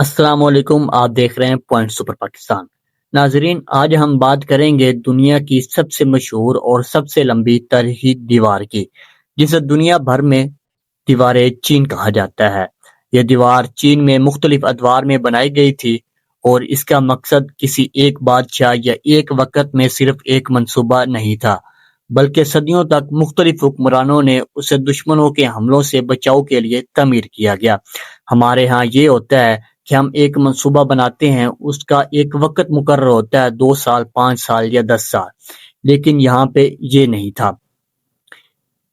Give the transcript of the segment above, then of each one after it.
السلام علیکم، آپ دیکھ رہے ہیں پوائنٹ سپر پاکستان۔ ناظرین، آج ہم بات کریں گے دنیا کی سب سے مشہور اور سب سے لمبی تاریخی دیوار کی، جسے دنیا بھر میں دیوار چین کہا جاتا ہے۔ یہ دیوار چین میں مختلف ادوار میں بنائی گئی تھی اور اس کا مقصد کسی ایک بادشاہ یا ایک وقت میں صرف ایک منصوبہ نہیں تھا، بلکہ صدیوں تک مختلف حکمرانوں نے اسے دشمنوں کے حملوں سے بچاؤ کے لیے تعمیر کیا گیا۔ ہمارے ہاں یہ ہوتا ہے کہ ہم ایک منصوبہ بناتے ہیں، اس کا ایک وقت مقرر ہوتا ہے، 2 سال، 5 سال یا 10 سال، لیکن یہاں پہ یہ نہیں تھا۔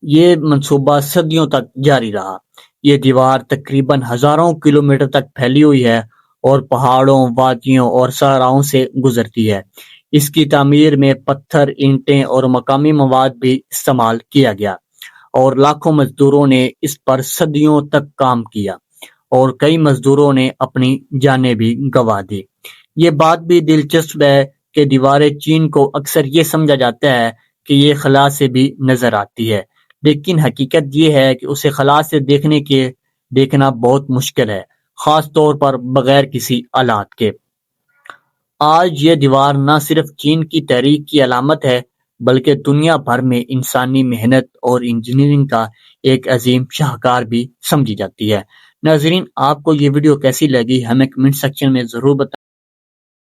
یہ منصوبہ صدیوں تک جاری رہا۔ یہ دیوار تقریباً ہزاروں کلومیٹر تک پھیلی ہوئی ہے اور پہاڑوں، وادیوں اور صحراؤں سے گزرتی ہے۔ اس کی تعمیر میں پتھر، اینٹیں اور مقامی مواد بھی استعمال کیا گیا، اور لاکھوں مزدوروں نے اس پر صدیوں تک کام کیا، اور کئی مزدوروں نے اپنی جانیں بھی گنوا دی۔ یہ بات بھی دلچسپ ہے کہ دیوار چین کو اکثر یہ سمجھا جاتا ہے کہ یہ خلا سے بھی نظر آتی ہے، لیکن حقیقت یہ ہے کہ اسے خلا سے دیکھنا بہت مشکل ہے، خاص طور پر بغیر کسی آلات کے۔ آج یہ دیوار نہ صرف چین کی تاریخ کی علامت ہے، بلکہ دنیا بھر میں انسانی محنت اور انجینئرنگ کا ایک عظیم شاہکار بھی سمجھی جاتی ہے۔ ناظرین، آپ کو یہ ویڈیو کیسی لگی ہمیں کمنٹ سیکشن میں ضرور بتائیں۔